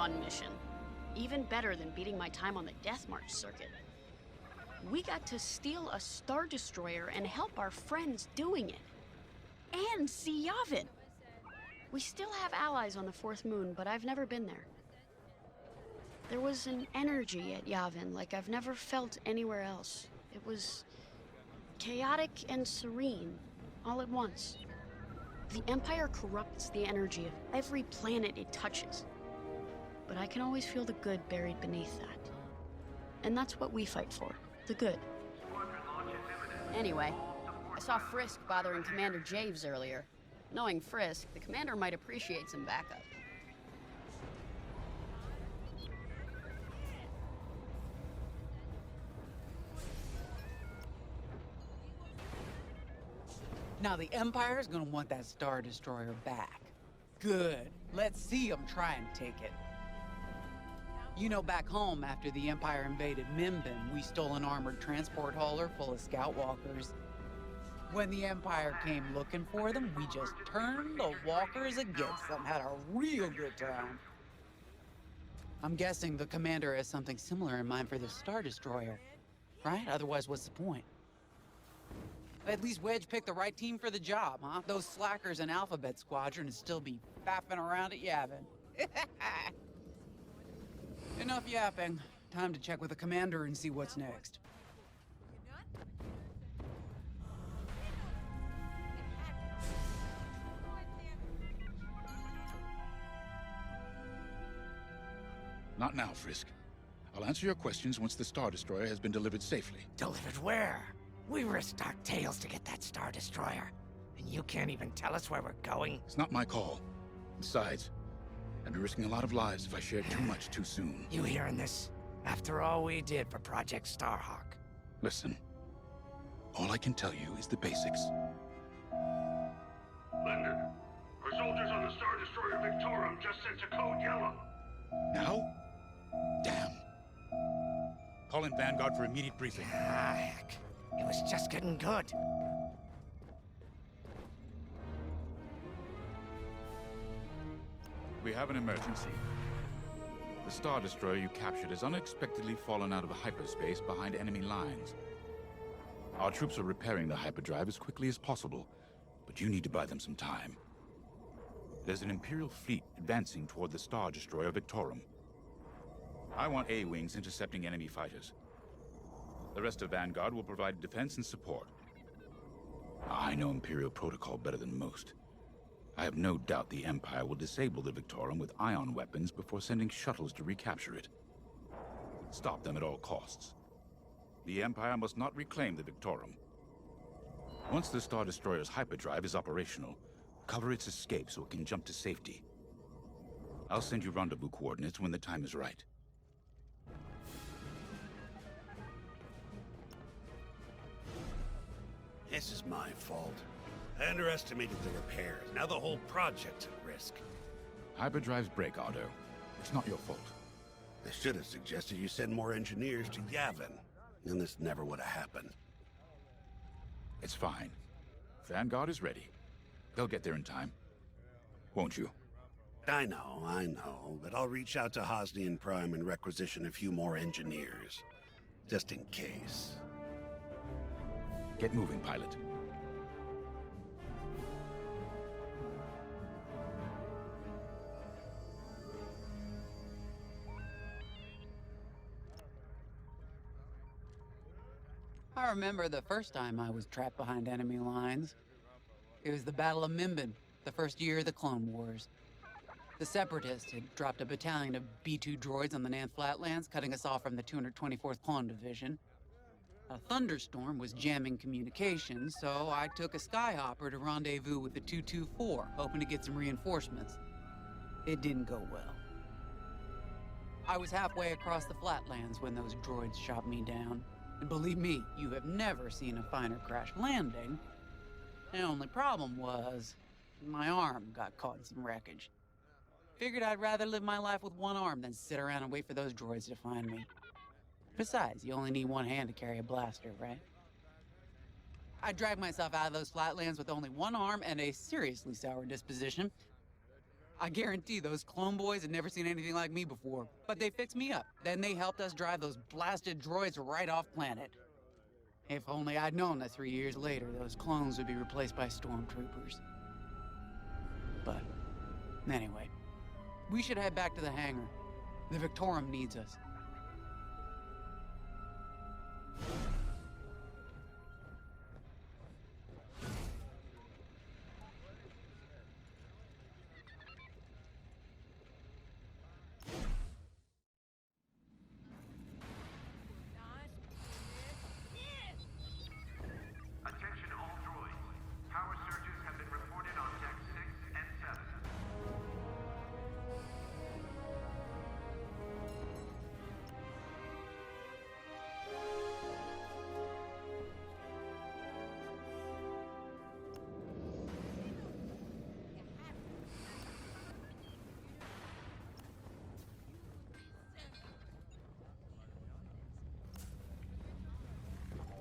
fun mission. Even better than beating my time on the Death March circuit. We got to steal a Star Destroyer and help our friends doing it. And see Yavin. We still have allies on the Fourth Moon, but I've never been there. There was an energy at Yavin like I've never felt anywhere else. It was chaotic and serene, all at once. The Empire corrupts the energy of every planet it touches. But I can always feel the good buried beneath that. And that's what we fight for, the good. Anyway, I saw Frisk bothering Commander Javes earlier. Knowing Frisk, the commander might appreciate some backup. Now the Empire's gonna want that Star Destroyer back. Good. Let's see them try and take it. You know, back home, after the Empire invaded Mimbin, we stole an armored transport hauler full of scout walkers. When the Empire came looking for them, we just turned the walkers against them, had a real good time. I'm guessing the commander has something similar in mind for the Star Destroyer, right? Otherwise, what's the point? At least Wedge picked the right team for the job, huh? Those slackers in Alphabet Squadron would still be faffing around at Yavin. Enough yapping. Time to check with the commander and see what's next. Not now, Frisk. I'll answer your questions once the Star Destroyer has been delivered safely. Delivered where? We risked our tails to get that Star Destroyer. And you can't even tell us where we're going? It's not my call. Besides, I'd be risking a lot of lives if I shared too much too soon. You hearing this? After all we did for Project Starhawk. Listen, all I can tell you is the basics. Linden, our soldiers on the Star Destroyer Victorum just sent a code yellow. Now? Damn. Call in Vanguard for immediate briefing. Ah, heck. It was just getting good. We have an emergency. The Star Destroyer you captured has unexpectedly fallen out of hyperspace behind enemy lines. Our troops are repairing the hyperdrive as quickly as possible, but you need to buy them some time. There's an Imperial fleet advancing toward the Star Destroyer Victorum. I want A-wings intercepting enemy fighters. The rest of Vanguard will provide defense and support. I know Imperial protocol better than most. I have no doubt the Empire will disable the Victorum with ion weapons before sending shuttles to recapture it. Stop them at all costs. The Empire must not reclaim the Victorum. Once the Star Destroyer's hyperdrive is operational, cover its escape so it can jump to safety. I'll send you rendezvous coordinates when the time is right. This is my fault. I underestimated the repairs. Now the whole project's at risk. Hyperdrives break, Otto. It's not your fault. I should have suggested you send more engineers to Yavin. Then this never would have happened. It's fine. Vanguard is ready. They'll get there in time. Won't you? I know, but I'll reach out to Hosnian Prime and requisition a few more engineers. Just in case. Get moving, pilot. I remember the first time I was trapped behind enemy lines. It was the Battle of Mimbin, the first year of the Clone Wars. The Separatists had dropped a battalion of B-2 droids on the Nan Flatlands, cutting us off from the 224th Clone Division. A thunderstorm was jamming communications, so I took a skyhopper to rendezvous with the 224, hoping to get some reinforcements. It didn't go well. I was halfway across the Flatlands when those droids shot me down. And believe me, you have never seen a finer crash landing. The only problem was, my arm got caught in some wreckage. Figured I'd rather live my life with one arm than sit around and wait for those droids to find me. Besides, you only need one hand to carry a blaster, right? I dragged myself out of those flatlands with only one arm and a seriously sour disposition. I guarantee those clone boys had never seen anything like me before, but they fixed me up. Then they helped us drive those blasted droids right off planet. If only I'd known that 3 years later, those clones would be replaced by stormtroopers. But, anyway, we should head back to the hangar. The Victorum needs us. Attention all droids. Power surges have been reported on deck 6 and 7.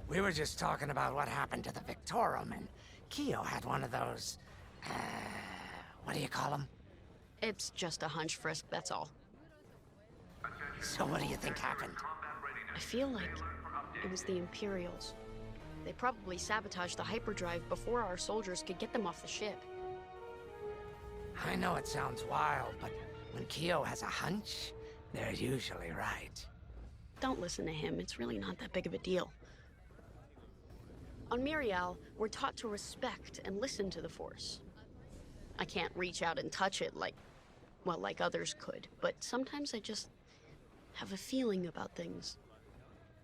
We were just talking about what happened to the Victorum, and Keo had one of those, what do you call them? It's just a hunch, Frisk, that's all. So what do you think happened? I feel like it was the Imperials. They probably sabotaged the hyperdrive before our soldiers could get them off the ship. I know it sounds wild, but when Keo has a hunch, they're usually right. Don't listen to him, it's really not that big of a deal. On Miriel, we're taught to respect and listen to the Force. I can't reach out and touch it like others could, but sometimes I just have a feeling about things.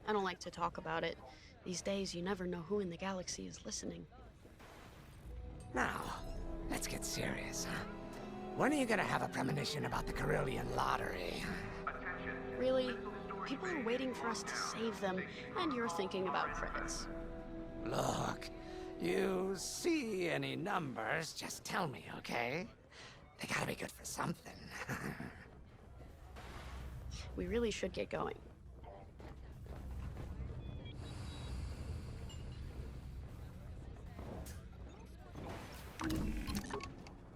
I don't like to talk about it. These days, you never know who in the galaxy is listening. Now, let's get serious, huh? When are you gonna have a premonition about the Carillion lottery? Really? People are waiting for us to save them, and you're thinking about credits. Look, you see any numbers, just tell me, okay? They gotta be good for something. We really should get going.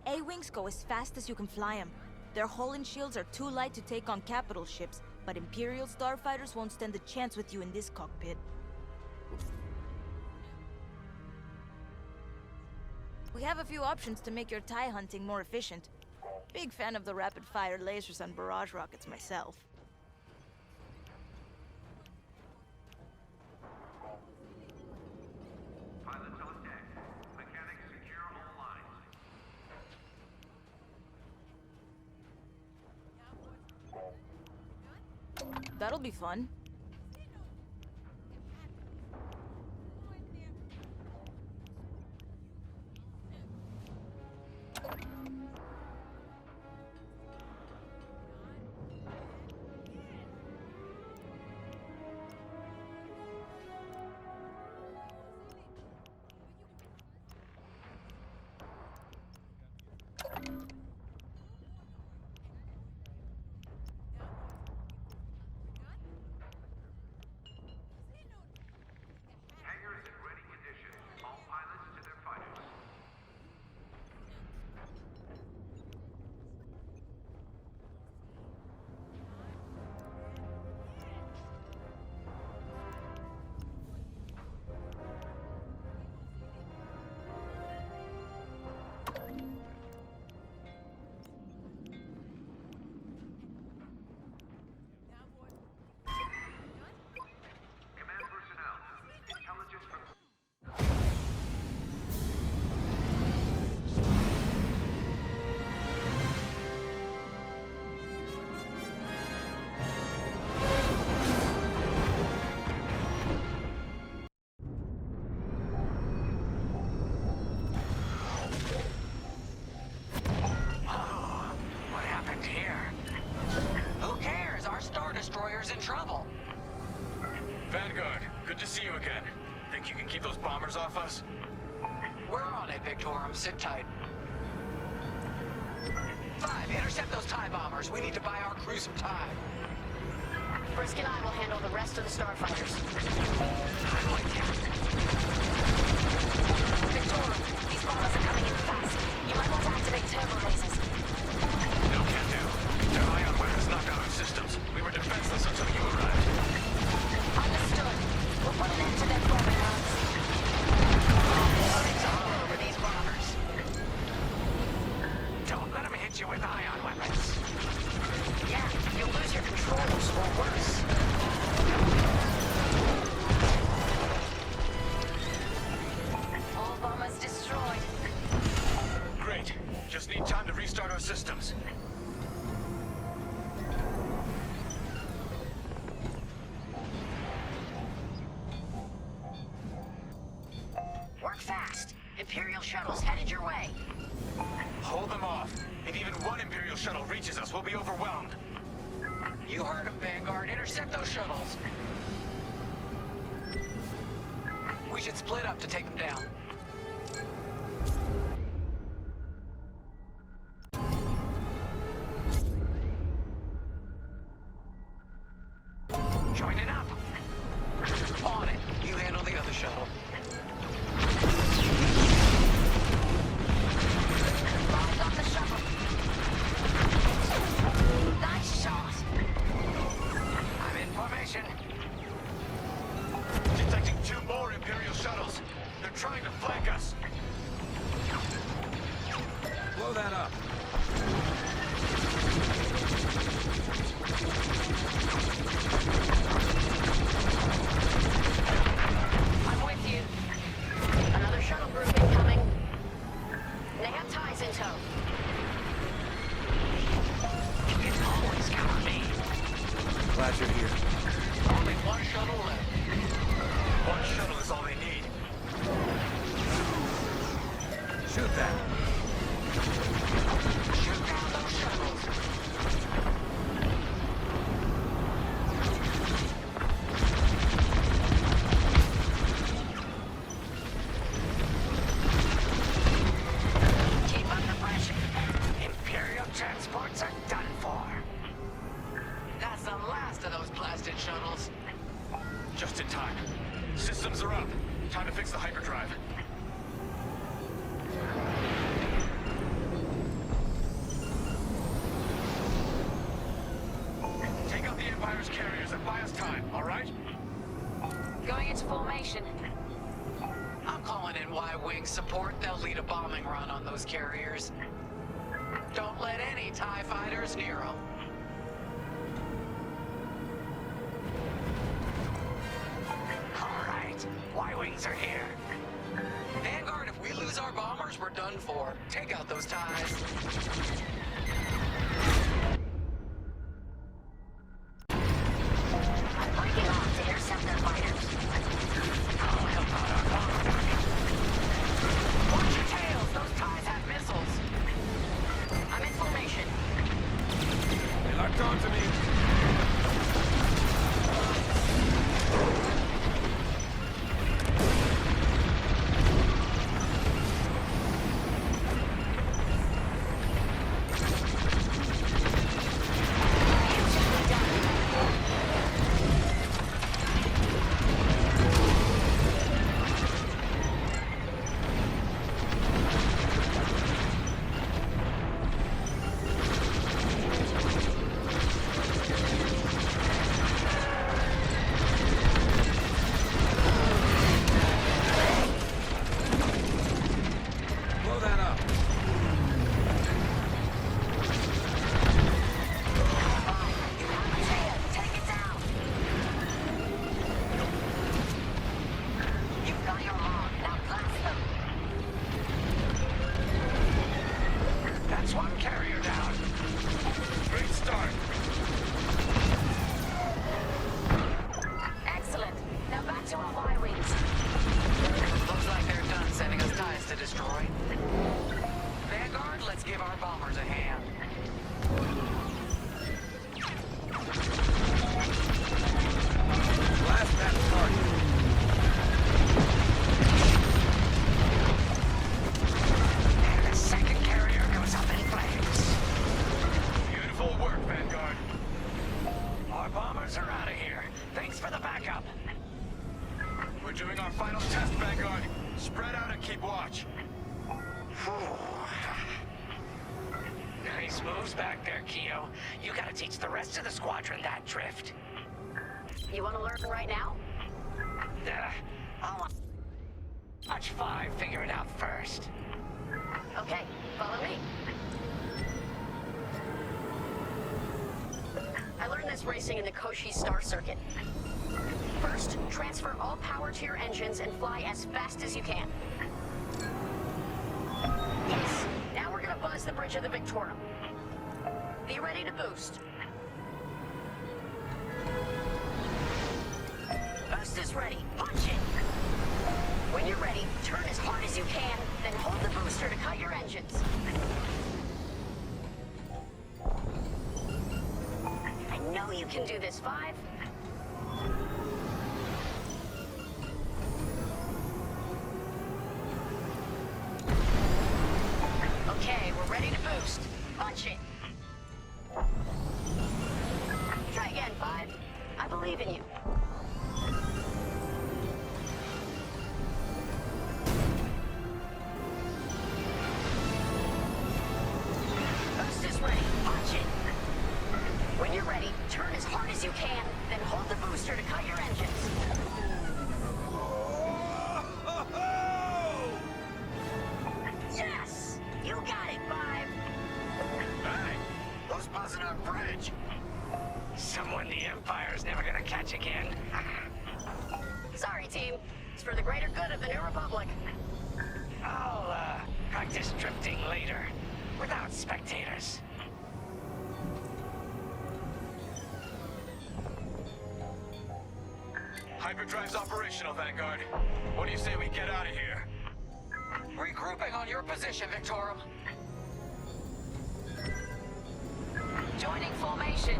A-Wings go as fast as you can fly them. Their hull and shields are too light to take on capital ships, but Imperial starfighters won't stand a chance with you in this cockpit. We have a few options to make your TIE hunting more efficient. Big fan of the rapid-fire lasers and barrage rockets myself. Pilots on deck. Mechanics secure all lines. That'll be fun. Hangar is in ready condition. All pilots to their fighters. Command personnel. Intelligence from What happened here? Who cares? Our Star Destroyer's in trouble. Vanguard, good to see you again. Think you can keep those bombers off us? We're on it, Victorum. Sit tight. 5, intercept those TIE bombers. We need to buy our crew some time. Frisk and I will handle the rest of the starfighters. I'm with you. Victorum, these bombers are coming in fast. You might want to activate turbo lasers. systems. Work fast. Imperial shuttle's headed your way. Hold them off. If even one Imperial shuttle reaches us, we'll be overwhelmed. You heard him, Vanguard. Intercept those shuttles. We should split up to take them down. Joining up. On it. You handle the other shuttle. Eyes on the shuttle. Nice shot. I'm in formation. Detecting 2 more Imperial shuttles. They're trying to flank us. Blow that up. I'm with you. Another shuttle group incoming. They have ties in tow. You can always count on me. Glad you're here. Only one shuttle left. One shuttle is all they need. Shoot that. Shoot down those shuttles. Keep under pressure. Imperial transports are done for. That's the last of those blasted shuttles. Just in time. Systems are up. Time to fix the hyperdrive. Take out the Empire's carriers and buy us time, all right? Going into formation. I'm calling in Y-Wing support. They'll lead a bombing run on those carriers. Don't let any TIE fighters near them. All right, Y-Wings are here. Vanguard, if we lose our bombers, we're done for. Take out those ties. I'm breaking off to intercept their fighters. I'll help out our bomber. Watch your tails. Those ties have missiles. I'm in formation. They locked on to me. Blow that up. Take it down. You've got your mark. Now blast them. That's one carrier down. Great start. Excellent. Now back to our Y-Wings. Looks like they're done sending us ties to destroy. Vanguard, let's give our bombers a hand. Blast that target. And the second carrier goes up in flames. Beautiful work, Vanguard. Our bombers are out of here. Thanks for the backup. We're doing our final test, Vanguard. Spread out and keep watch. Nice moves back there, Keo. You gotta teach the rest of the squadron that drift. You want to learn right now? I'll watch 5 figure it out first. Okay, follow me. I learned this racing in the Koshi Star Circuit. First, transfer all power to your engines and fly as fast as you can. Yes, now we're gonna buzz the bridge of the Victorum. Be ready to boost. Boost is ready. Punch it. When you're ready, turn as hard as you can, then hold the booster to cut your engines. I know you can do this, Five. Okay, we're ready to boost. Punch it. Try again, Five. I believe in you. Boost is ready. Punch it. When you're ready, turn as hard as you can, then hold the booster to cut your engines. Yes! You got it, Five. Hey, who's buzzing our bridge? Someone the Empire's never gonna catch again. Sorry, team. It's for the greater good of the New Republic. I'll, practice drifting later, without spectators. Hyperdrive's operational, Vanguard. What do you say we get out of here? Regrouping on your position, Victorum. Joining formation.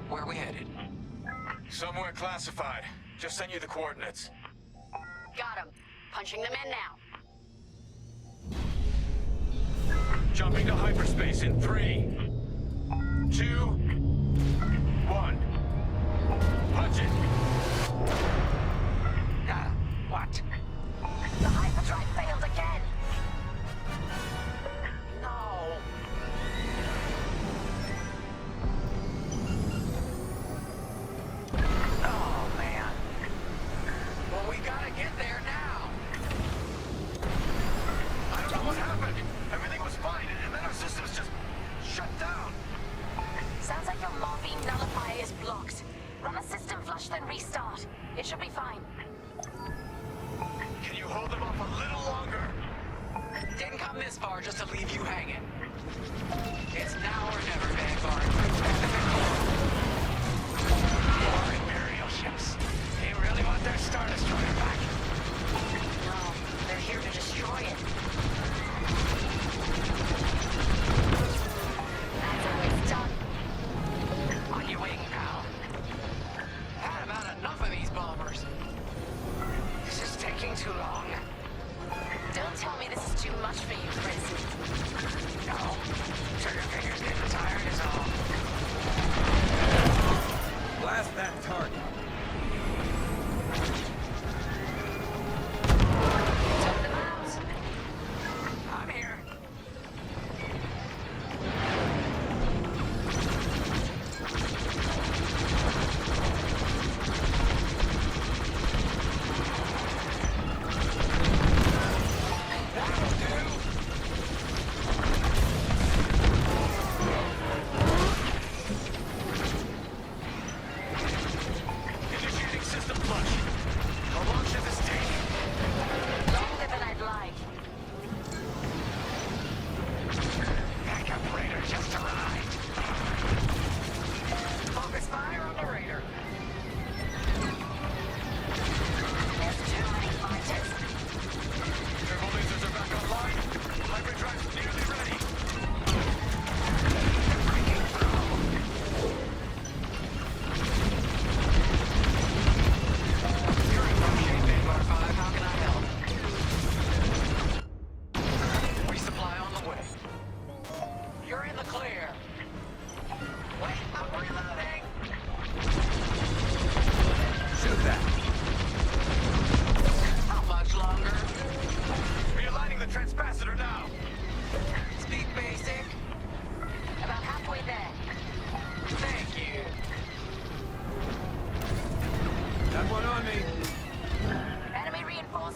Where are we headed? Somewhere classified. Just send you the coordinates. Got him. Punching them in now. Jumping to hyperspace in 3, 2, 1. Punch it! What? The hyperdrive failed again. No. Oh, man. Well, we gotta get there now. I don't know what happened. Everything was fine, and then our systems just shut down. Sounds like your maw beam nullifier is blocked. Run a system flush, then restart. It should be fine. Can you hold them off a little longer? Didn't come this far just to leave you hanging. It's now or never, Vanguard. More Imperial ships. They really want their Star Destroyer back. No, they're here to destroy it. That's how it's done. On your wing, pal. Had about enough of these bombers. This is taking too long. Don't tell me this is too much for you, Chris. No. Trigger finger's getting tired is all. Blast that target. Took them out. I'm here.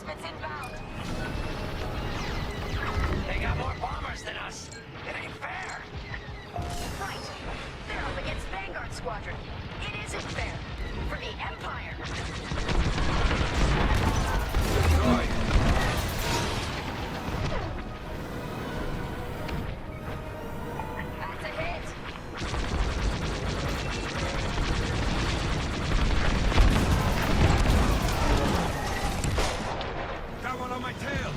Reinforcements inbound. They got more bombers than us. It ain't fair. Right. They're up against Vanguard Squadron. It isn't fair. For the Empire. Destroyed. That's a hit. Got one on my tail.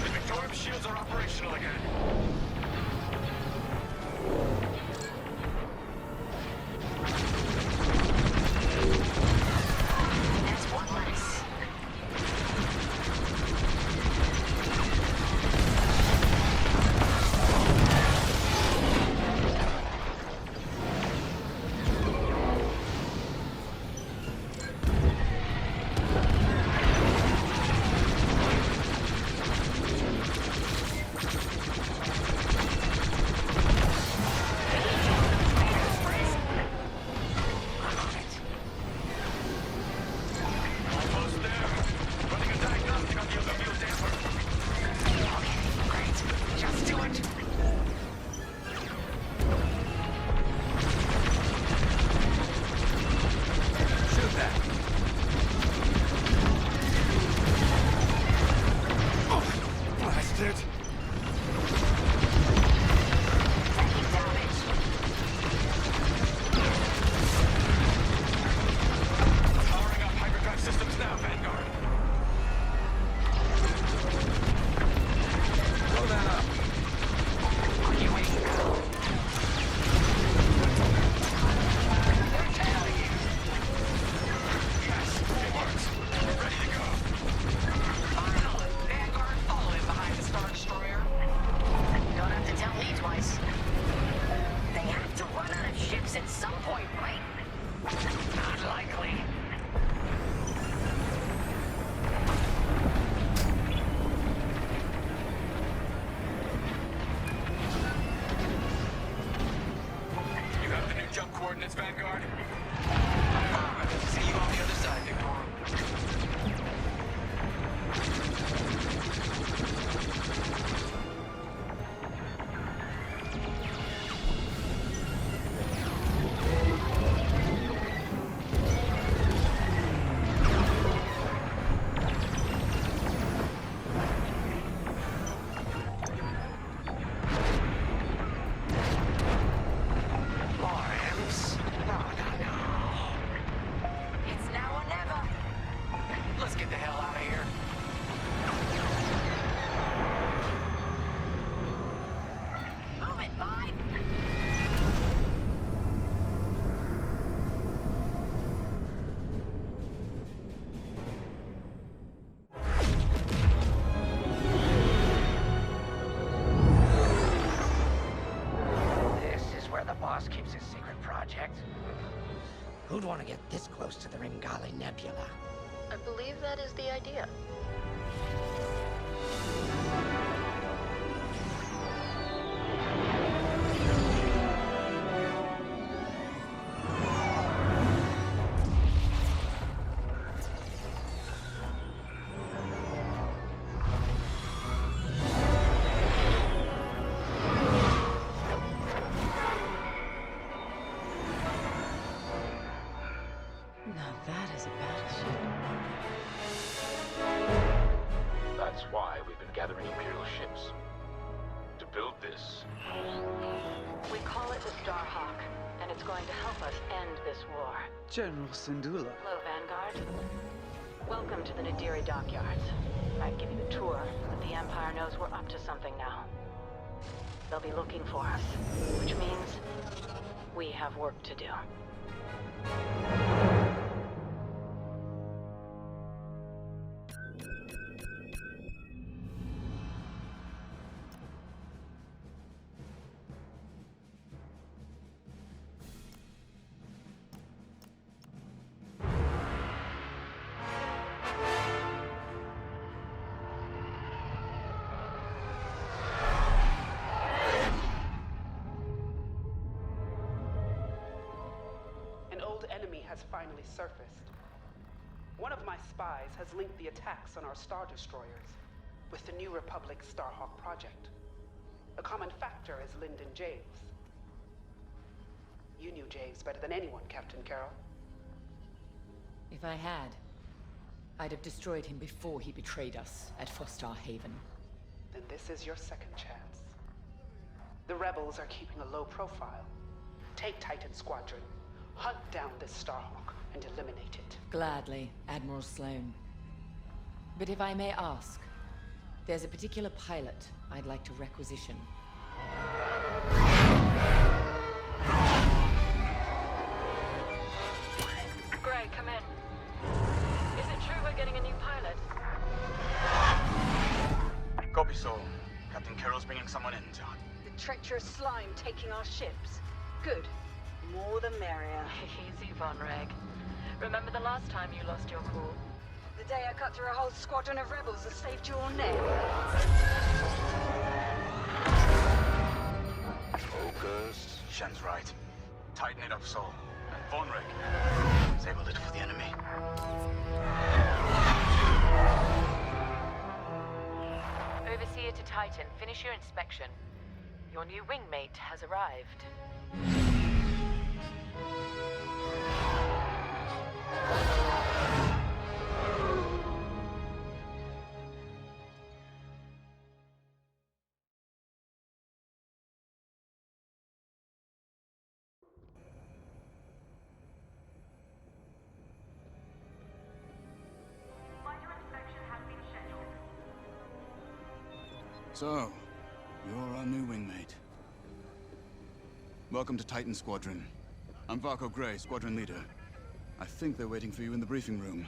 The Victorium shields are operational again. That's one less. Almost there. Running a diagnostic on the other fuel damper. Okay, great. Just do it. Shoot that. Oh, blast it. Taking damage. Powering up hyperdrive systems now, Vanguard. Blow that up. Are you waiting now? They're tailing you. Yes, it works. We're ready to go. Finally, Vanguard following behind the Star Destroyer. Don't have to tell me twice. They have to run out of ships at some point, right? Not likely. You have the new jump coordinates, Vanguard? Affirmative. See you on the other side, Victor. More imps? No, no, no. It's now or never. Let's get the hell out of here. Move it, Five. This is where the boss keeps his secret project. Who'd want to get this close to the Ringali Nebula? I believe that is the idea. Now that is a battleship. That's why we've been gathering Imperial ships. To build this. We call it the Starhawk, and it's going to help us end this war. General Syndulla. Hello, Vanguard. Welcome to the Nadiri dockyards. I'd give you the tour, but the Empire knows we're up to something now. They'll be looking for us, which means we have work to do. An old enemy has finally surfaced. One of my spies has linked the attacks on our Star Destroyers with the New Republic Starhawk project. A common factor is Lyndon Javes. You knew Javes better than anyone, Captain Carroll. If I had, I'd have destroyed him before he betrayed us at Fostar Haven. Then this is your second chance. The rebels are keeping a low profile. Take Titan Squadron, hunt down this Starhawk, and eliminate it. Gladly, Admiral Sloane. But if I may ask, there's a particular pilot I'd like to requisition. Gray, come in. Is it true we're getting a new pilot? Copy, Saul. Captain Carroll's bringing someone in, John. The treacherous slime taking our ships. Good. More the merrier. Easy, Von Reg. Remember the last time you lost your cool? The day I cut through a whole squadron of rebels and saved your neck. Focus. Shen's right. Tighten it up, Saul. And Von Reg, save a little for the enemy. Overseer to Titan, finish your inspection. Your new wingmate has arrived. So, you're our new wingmate. Welcome to Titan Squadron. I'm Varco Gray, Squadron Leader. I think they're waiting for you in the briefing room.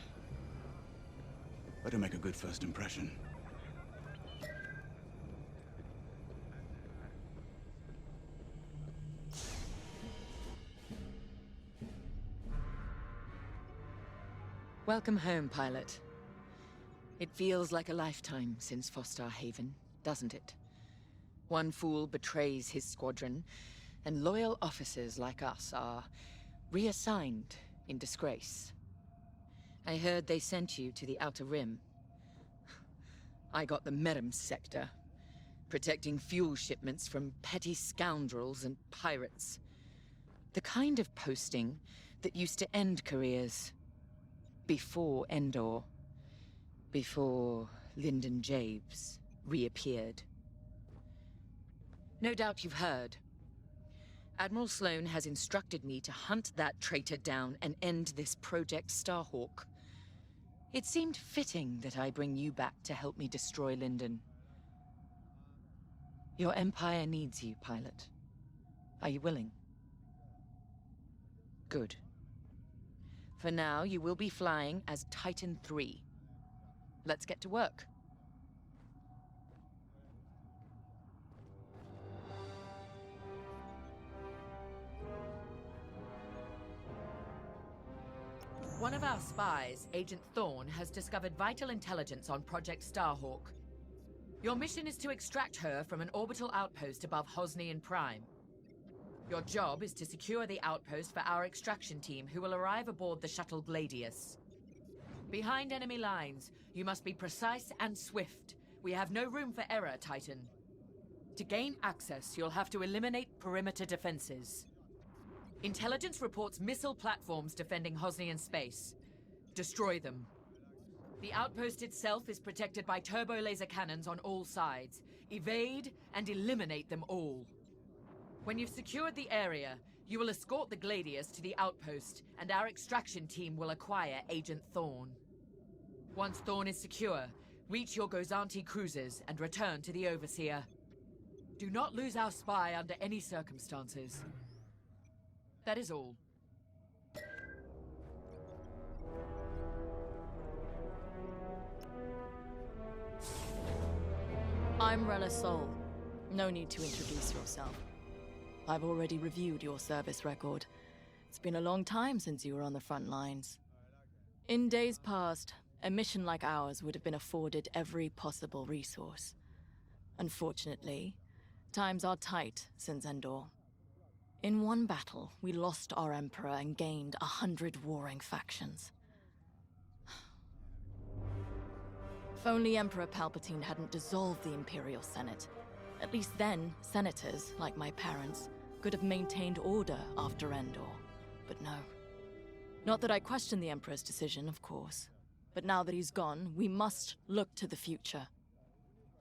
Better make a good first impression. Welcome home, pilot. It feels like a lifetime since Fostar Haven, doesn't it? One fool betrays his squadron, and loyal officers like us are reassigned in disgrace. I heard they sent you to the Outer Rim. I got the Merim sector, protecting fuel shipments from petty scoundrels and pirates. The kind of posting that used to end careers. Before Endor. Before Lyndon Javes reappeared. No doubt you've heard. Admiral Sloane has instructed me to hunt that traitor down and end this Project Starhawk. It seemed fitting that I bring you back to help me destroy Lyndon. Your Empire needs you, pilot. Are you willing? Good. For now, you will be flying as Titan 3. Let's get to work. One of our spies, Agent Thorne, has discovered vital intelligence on Project Starhawk. Your mission is to extract her from an orbital outpost above Hosnian Prime. Your job is to secure the outpost for our extraction team, who will arrive aboard the shuttle Gladius. Behind enemy lines, you must be precise and swift. We have no room for error, Titan. To gain access, you'll have to eliminate perimeter defenses. Intelligence reports missile platforms defending Hosnian space. Destroy them. The outpost itself is protected by turbo laser cannons on all sides. Evade and eliminate them all. When you've secured the area, you will escort the Gladius to the outpost, and our extraction team will acquire Agent Thorne. Once Thorne is secure, reach your Gozanti cruisers and return to the Overseer. Do not lose our spy under any circumstances. That is all. I'm Rella Sol. No need to introduce yourself. I've already reviewed your service record. It's been a long time since you were on the front lines. In days past, a mission like ours would have been afforded every possible resource. Unfortunately, times are tight since Endor. In one battle, we lost our Emperor and gained 100 warring factions. If only Emperor Palpatine hadn't dissolved the Imperial Senate. At least then, senators, like my parents, could have maintained order after Endor. But no. Not that I question the Emperor's decision, of course. But now that he's gone, we must look to the future.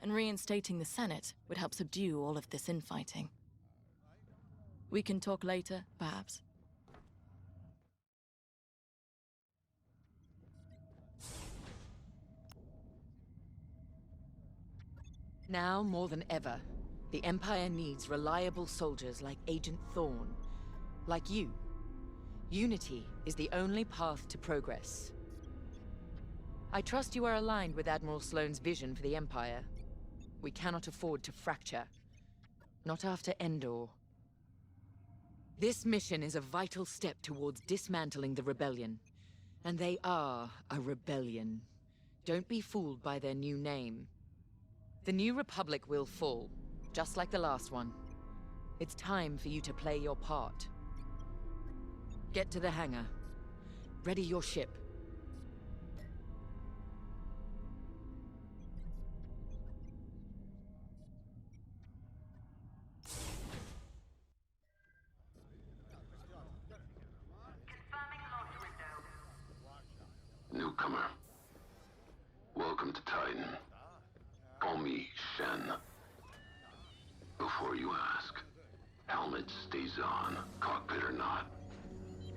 And reinstating the Senate would help subdue all of this infighting. We can talk later, perhaps? Now more than ever, the Empire needs reliable soldiers like Agent Thorne. Like you. Unity is the only path to progress. I trust you are aligned with Admiral Sloane's vision for the Empire. We cannot afford to fracture. Not after Endor. This mission is a vital step towards dismantling the rebellion. And they are a rebellion. Don't be fooled by their new name. The New Republic will fall, just like the last one. It's time for you to play your part. Get to the hangar. Ready your ship. Newcomer. Welcome to Titan. Call me Shen. Before you ask, helmet stays on, cockpit or not.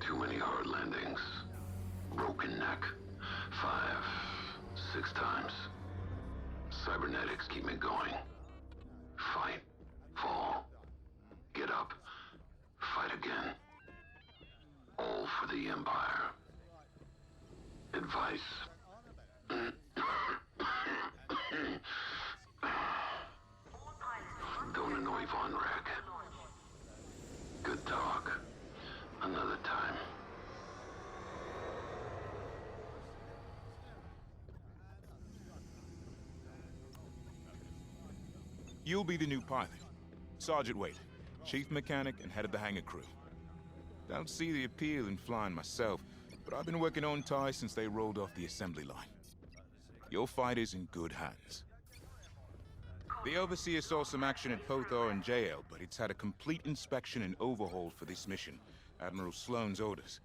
Too many hard landings. Broken neck. 5, 6 times. Cybernetics keep me going. Fight. Fall. Get up. Fight again. All for the Empire. Advice. Don't annoy Von Reg. Good talk. Another time. You'll be the new pilot. Sergeant Wade, chief mechanic and head of the hangar crew. Don't see the appeal in flying myself, but I've been working on TIE since they rolled off the assembly line. Your fight is in good hands. The Overseer saw some action at Pothar and JL, but it's had a complete inspection and overhaul for this mission, Admiral Sloane's orders.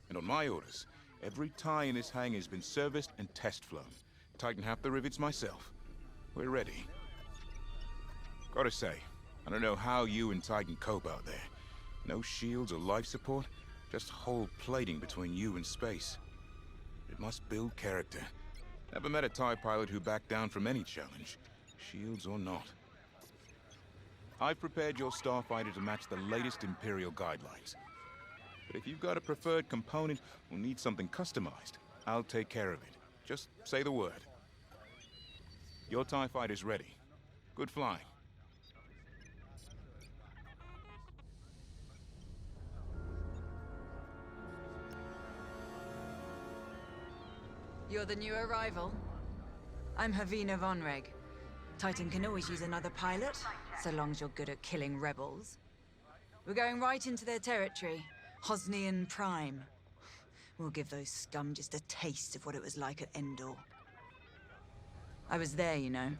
And on my orders, every TIE in this hangar has been serviced and test flown. Tighten half the rivets myself. We're ready. Gotta say, I don't know how you and Titan cope out there. No shields or life support, just whole plating between you and space. It must build character. Never met a TIE pilot who backed down from any challenge, shields or not. I've prepared your starfighter to match the latest Imperial guidelines. But if you've got a preferred component or need something customized, I'll take care of it. Just say the word. Your TIE fighter's ready. Good flying. You're the new arrival? I'm Havina Von Reg. Titan can always use another pilot, so long as you're good at killing rebels. We're going right into their territory, Hosnian Prime. We'll give those scum just a taste of what it was like at Endor. I was there, you know,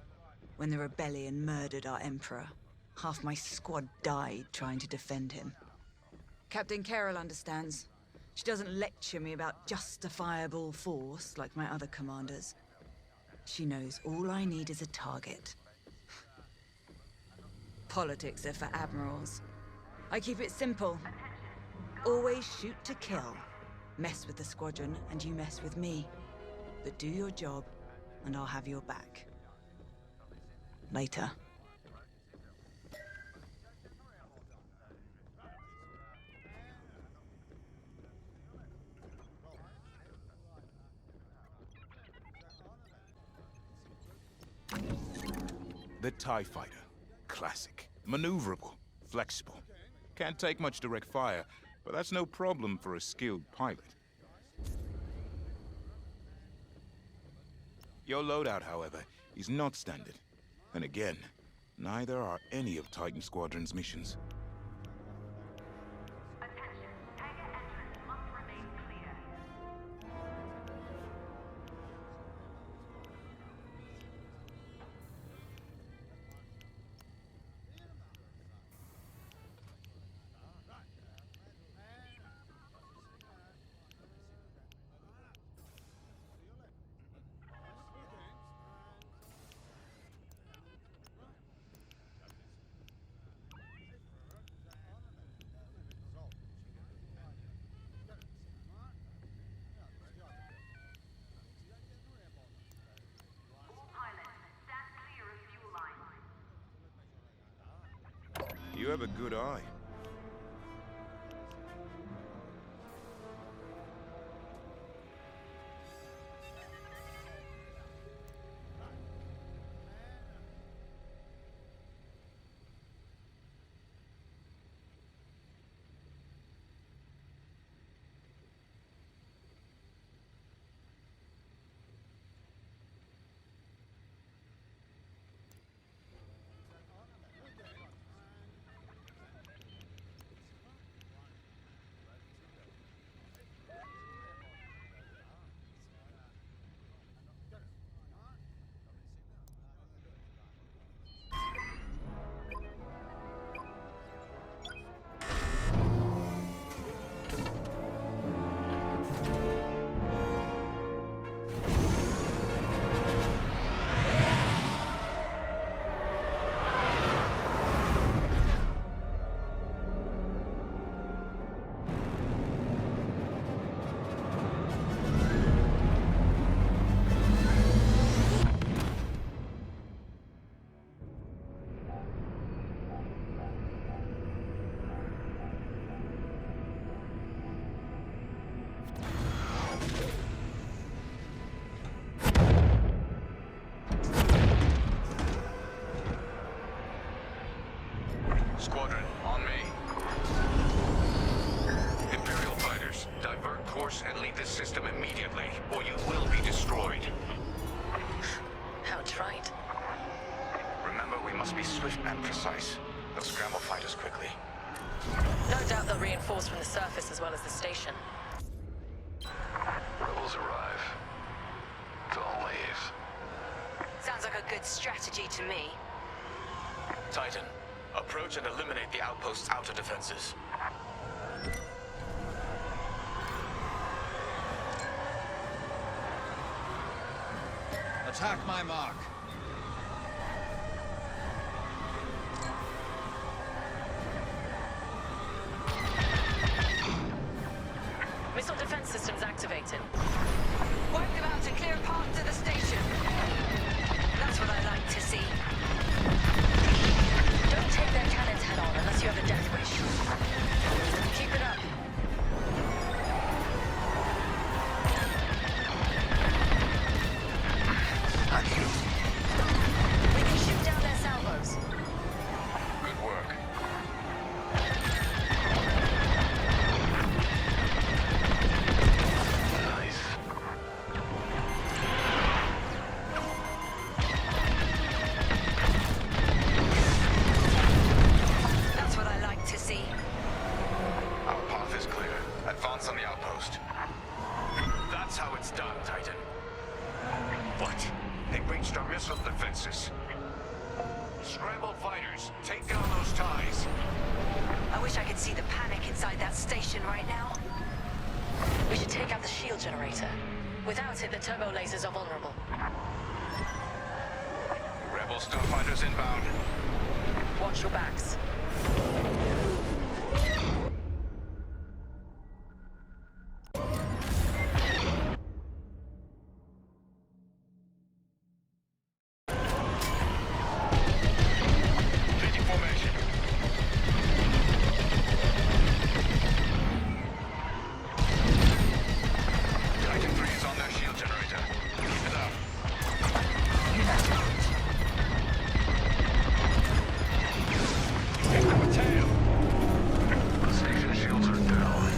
when the rebellion murdered our Emperor. Half my squad died trying to defend him. Captain Carroll understands. She doesn't lecture me about justifiable force like my other commanders. She knows all I need is a target. Politics are for admirals. I keep it simple. Always shoot to kill. Mess with the squadron and you mess with me. But do your job and I'll have your back. Later. The TIE Fighter. Classic. Maneuverable. Flexible. Can't take much direct fire, but that's no problem for a skilled pilot. Your loadout, however, is not standard. And again, neither are any of Titan Squadron's missions. You have a good eye. Squadron, on me. Imperial fighters, divert course and leave this system immediately, or you will be destroyed. How trite. Remember, we must be swift and precise. They'll scramble fighters quickly. No doubt they'll reinforce from the surface as well as the station. Rebels arrive. Don't leave. Sounds like a good strategy to me. Titan, approach and eliminate the outpost's outer defenses. Attack my mark. Missile defense systems activated. Wipe them out to clear parts of the station. That's what I like to see. Don't take their cannons head on unless you have a death wish. Keep it up. We can shoot down their salvos. Good work. Nice. That's what I like to see. Our path is clear. Advance on the outpost. That's how it's done, Titan. What? They breached our missile defenses. Scrambled fighters, take down those ties. I wish I could see the panic inside that station right now. We should take out the shield generator. Without it, the turbo lasers are vulnerable. Rebel starfighters inbound. Watch your backs. Leading formation. Titan 3 is on their shield generator. Keep it up. Take our tail. The station shields are down.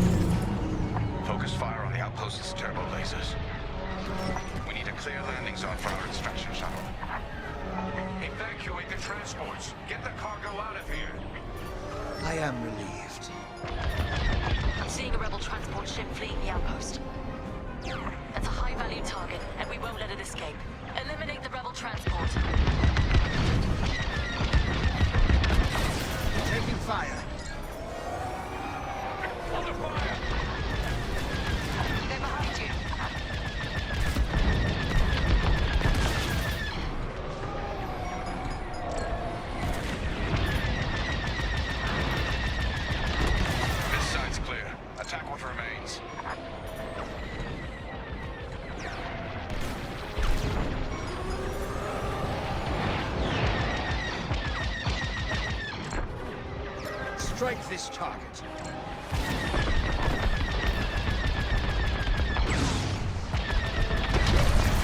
Focus fire on the outpost's turbo lasers. We need a clear landing zone for our extraction shuttle. Evacuate the transports. Get the cargo out of here. I am relieved. I'm seeing a rebel transport ship fleeing the outpost. That's a high-value target, and we won't let it escape. Eliminate the rebel transport. Taking fire. Under fire! They're behind you. This side's clear. Attack what remains. Strike this target.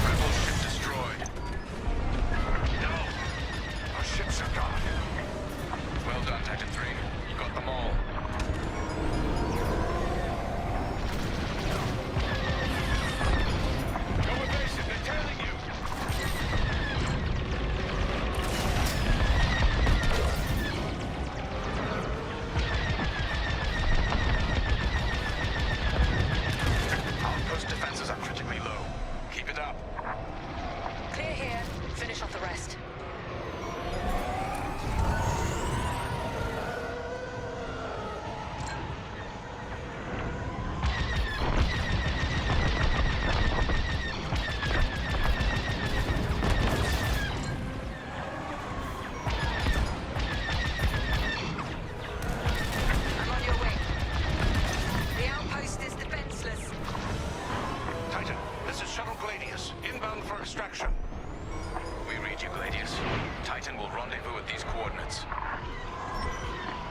Rebel ship destroyed. No! Our ships are gone. Well done, Titan 3. You got them all. Go evasive, they're tailing you! Outpost defenses are critically low. Keep it up. Clear here. Finish off the rest. I'm on your way. The outpost is defenseless. Titan, this is Shuttle Gladius, inbound for extraction. We read you, Gladius. Titan will rendezvous at these coordinates.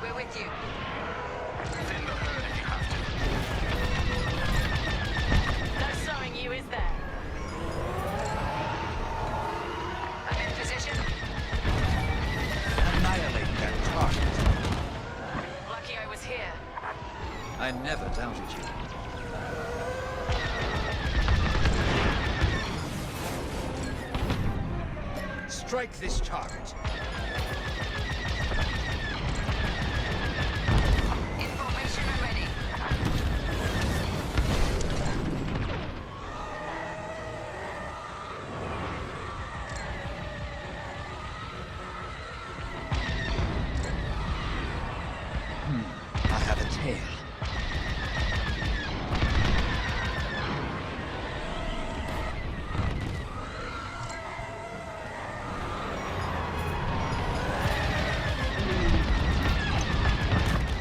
We're with you. Thin the herd if you have to. No slowing you, is there? I'm in position. Annihilate that target. Lucky I was here. I never doubted you. Strike this target. Information and ready. I have a tail.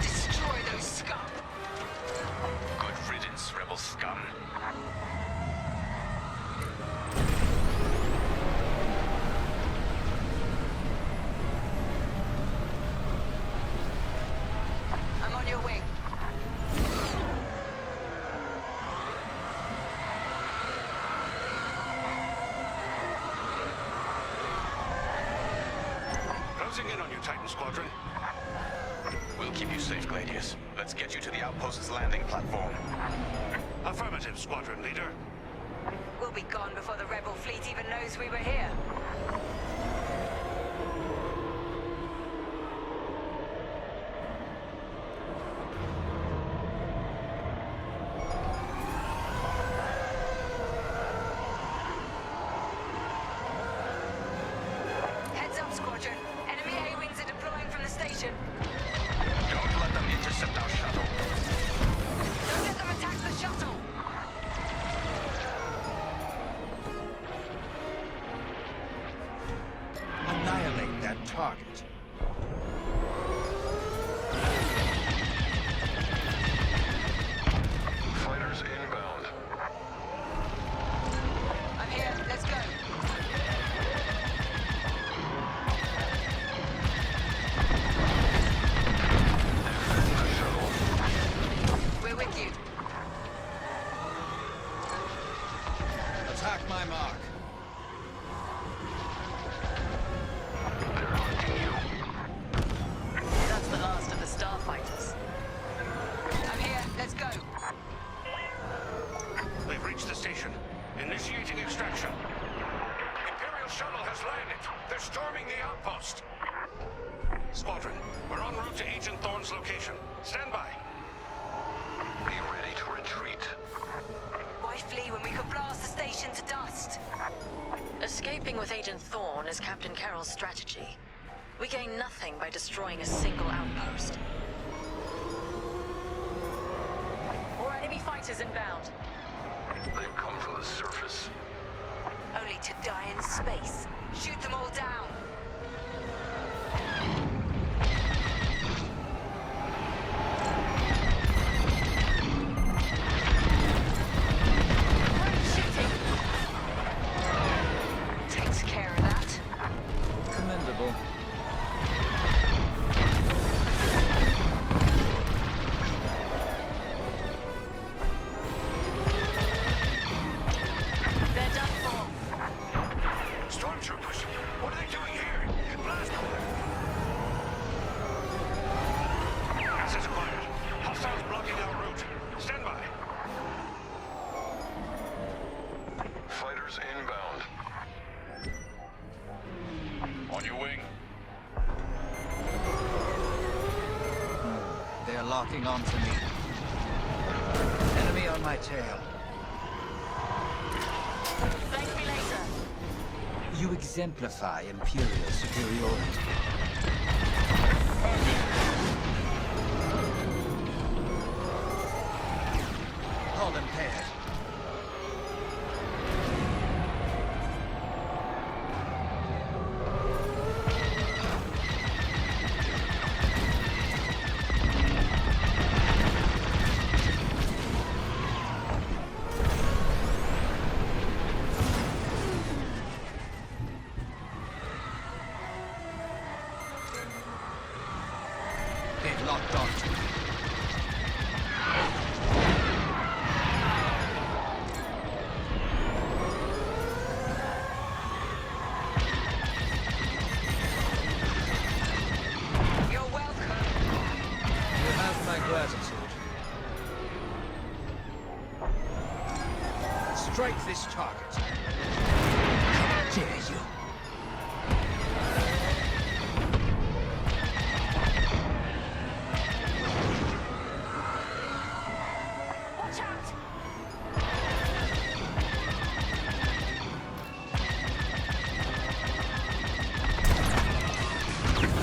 Destroy those scum. Good riddance, rebel scum. I'm on your way. Closing in on you, Titan Squadron. We'll keep you safe, Gladius. Let's get you to the outpost's landing platform. Affirmative, Squadron Leader. We'll be gone before the rebel fleet even knows we were here. Heads up, Squadron. Enemy A-wings are deploying from the station. Don't let them intercept our shuttle. Don't let them attack the shuttle. Annihilate that target. Fighters inbound. I'm here. Let's go. We're with you. Attack my mark. That's the last of the starfighters. I'm here. Let's go. They've reached the station. Initiating extraction. Imperial shuttle has landed. They're storming the outpost. Squadron, we're en route to Agent Thorne's location. Stand by. Be ready to retreat. Why flee when we could blast the station to dust? Escaping with Agent Thorne is Captain Carroll's strategy. We gain nothing by destroying a single outpost. More enemy fighters inbound. They've come from the surface. Only to die in space. Shoot them all down. Takes care of that. Commendable. fighters inbound. On your wing. They're locking onto me. Enemy on my tail. Thank me later. You exemplify Imperial superiority. Hull impaired. They've locked onto me. You're welcome. You have my gratitude. Strike this target. How dare you? Watch out!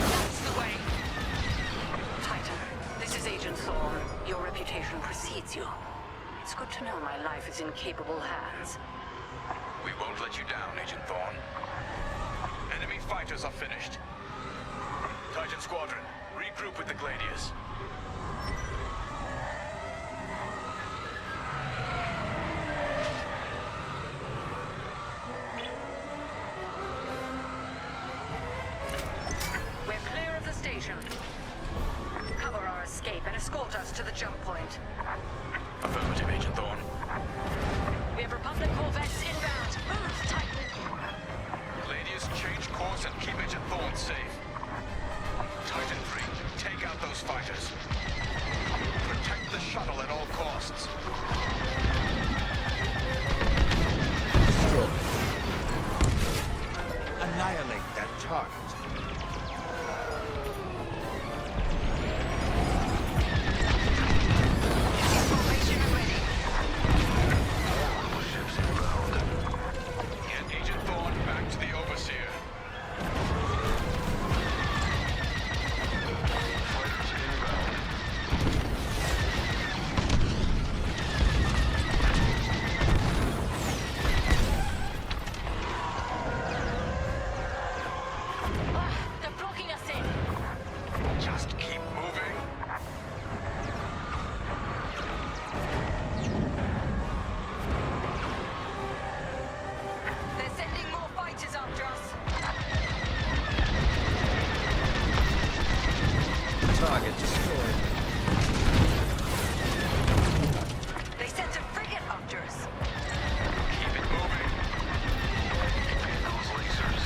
That's the way. Titan, this is Agent Thorne. Your reputation precedes you. It's good to know my life is in capable hands. We won't let you down, Agent Thorne. Enemy fighters are finished. Titan Squadron, regroup with the Gladius. We're clear of the station. Cover our escape and escort us to the jump point. Affirmative, Agent Thorne. We have Republic corvettes inbound. Move, Titan! Gladius, change course and keep Agent Thorne safe. Titan 3, take out those fighters. Protect the shuttle at all costs. Destroy. Annihilate that target. Formation ready. Ships inbound. Get Agent Thorne back to the Overseer. Fighters inbound. They're blocking us in. Just keep moving. They're sending more fighters after us. Target destroyed. They sent a frigate after us. Keep it moving. Those lasers.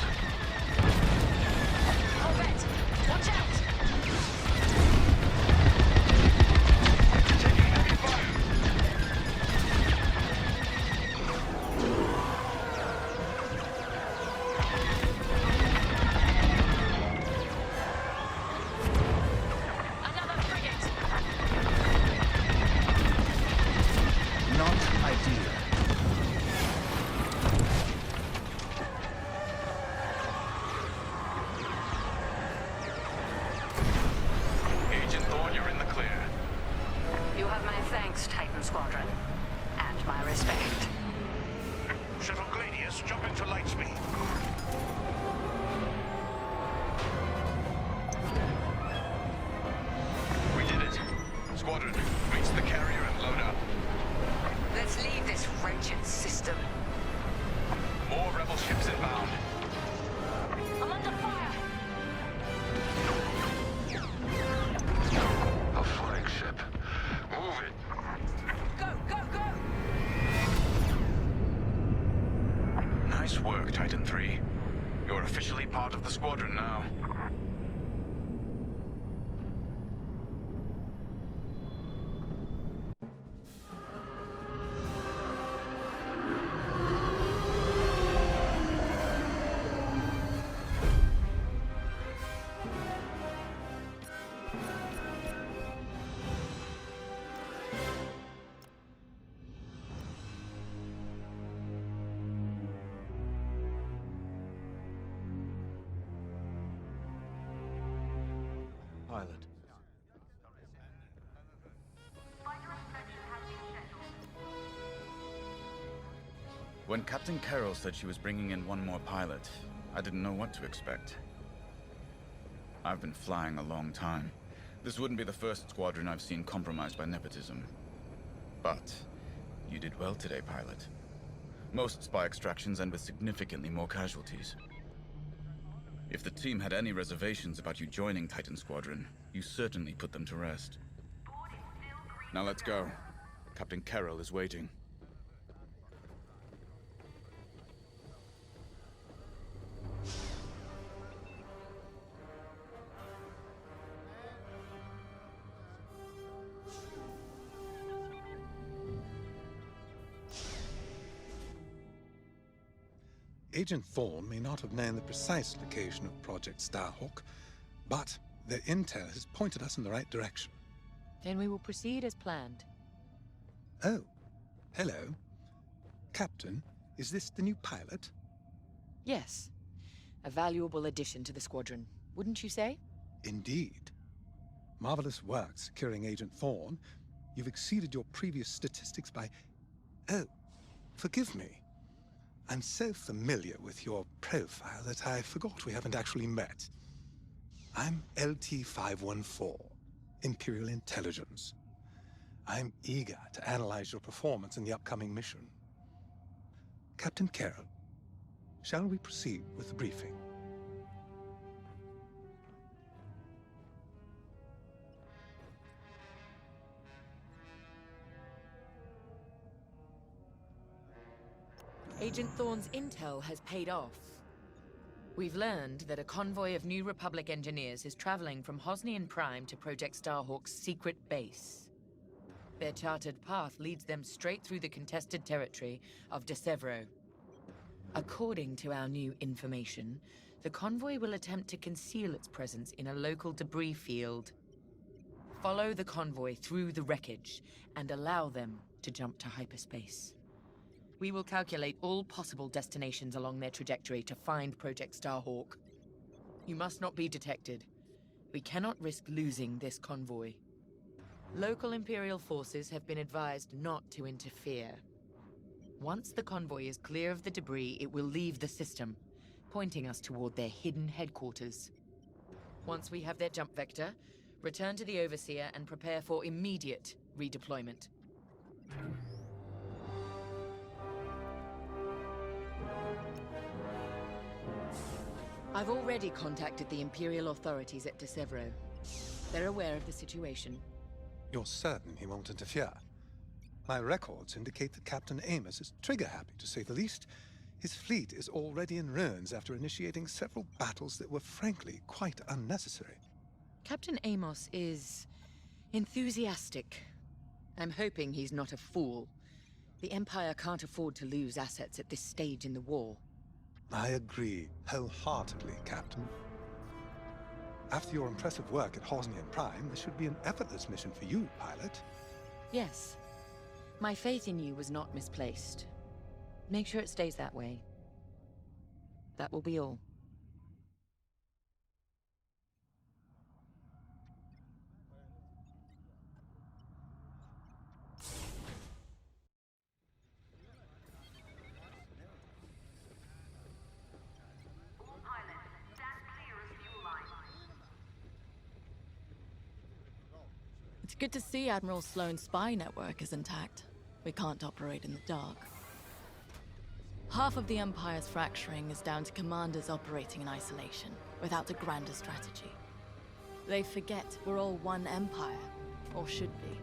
Corvette, watch out! Taking heavy fire. Another frigate! Not ideal. Agent Thorne, you're in the clear. You have my thanks, Titan Squadron. And my respect. Shuttle Gladius, jump into light speed. We did it. Squadron, reach the carrier and load up. Let's leave this wretched system. More rebel ships inbound. I'm under fire! A flagship. Move it. Go, go, go! Nice work, Titan 3. You're officially part of the squadron now. When Captain Carroll said she was bringing in one more pilot, I didn't know what to expect. I've been flying a long time. This wouldn't be the first squadron I've seen compromised by nepotism. But you did well today, pilot. Most spy extractions end with significantly more casualties. If the team had any reservations about you joining Titan Squadron, you certainly put them to rest. Now let's go. Captain Carroll is waiting. Agent Thorne may not have known the precise location of Project Starhawk, but their intel has pointed us in the right direction. Then we will proceed as planned. Oh, hello. Captain, is this the new pilot? Yes. A valuable addition to the squadron, wouldn't you say? Indeed. Marvelous work securing Agent Thorne. You've exceeded your previous statistics by... Oh, forgive me. I'm so familiar with your profile that I forgot we haven't actually met. I'm LT-514, Imperial Intelligence. I'm eager to analyze your performance in the upcoming mission. Captain Carroll, shall we proceed with the briefing? Agent Thorne's intel has paid off. We've learned that a convoy of New Republic engineers is traveling from Hosnian Prime to Project Starhawk's secret base. Their charted path leads them straight through the contested territory of De Severo. According to our new information, the convoy will attempt to conceal its presence in a local debris field. Follow the convoy through the wreckage and allow them to jump to hyperspace. We will calculate all possible destinations along their trajectory to find Project Starhawk. You must not be detected. We cannot risk losing this convoy. Local Imperial forces have been advised not to interfere. Once the convoy is clear of the debris, it will leave the system, pointing us toward their hidden headquarters. Once we have their jump vector, return to the Overseer and prepare for immediate redeployment. I've already contacted the Imperial authorities at De Severo. They're aware of the situation. You're certain he won't interfere? My records indicate that Captain Amos is trigger-happy, to say the least. His fleet is already in ruins after initiating several battles that were frankly quite unnecessary. Captain Amos is enthusiastic. I'm hoping he's not a fool. The Empire can't afford to lose assets at this stage in the war. I agree wholeheartedly, Captain. After your impressive work at Hosnian Prime, this should be an effortless mission for you, pilot. Yes. My faith in you was not misplaced. Make sure it stays that way. That will be all. It's good to see Admiral Sloane's spy network is intact. We can't operate in the dark. Half of the Empire's fracturing is down to commanders operating in isolation, without a grander strategy. They forget we're all one Empire, or should be.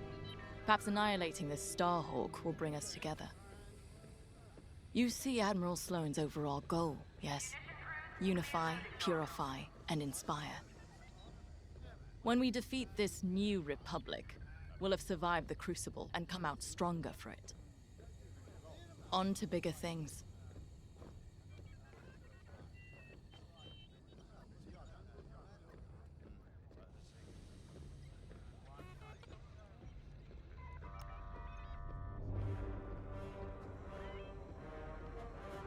Perhaps annihilating this Starhawk will bring us together. You see Admiral Sloane's overall goal, yes? Unify, purify, and inspire. When we defeat this new Republic, we'll have survived the Crucible and come out stronger for it. On to bigger things.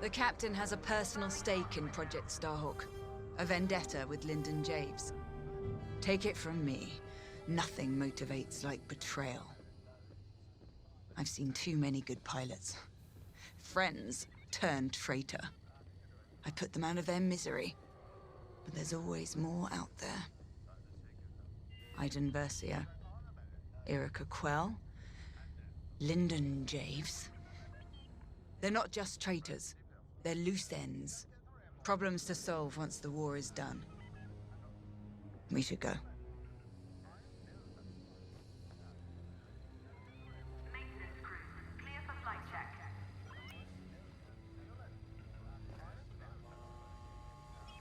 The Captain has a personal stake in Project Starhawk. A vendetta with Lyndon Javes. Take it from me, nothing motivates like betrayal. I've seen too many good pilots. Friends turned traitor. I put them out of their misery. But there's always more out there. Iden Versio, Erica Quell, Lyndon Javes. They're not just traitors. They're loose ends. Problems to solve once the war is done. We should go. Maintenance crew, clear for flight check.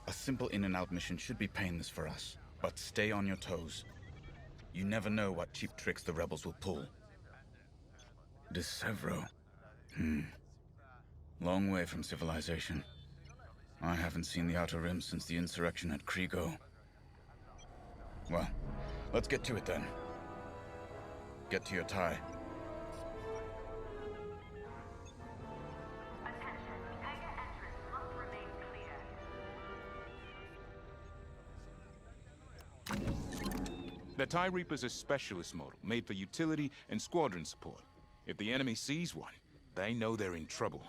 A simple in and out mission should be painless for us, but stay on your toes. You never know what cheap tricks the rebels will pull. Desevro. Long way from civilization. I haven't seen the Outer Rim since the insurrection at Kriego. Well, let's get to it then. Get to your tie. Attention, hangar entrance must remain clear. The TIE Reaper's a specialist model, made for utility and squadron support. If the enemy sees one, they know they're in trouble.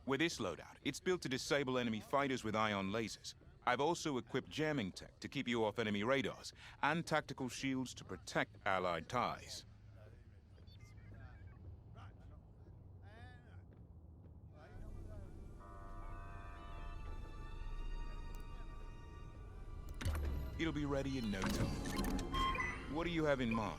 With this loadout, it's built to disable enemy fighters with ion lasers. I've also equipped jamming tech to keep you off enemy radars, and tactical shields to protect Allied TIEs. It'll be ready in no time. What do you have in mind?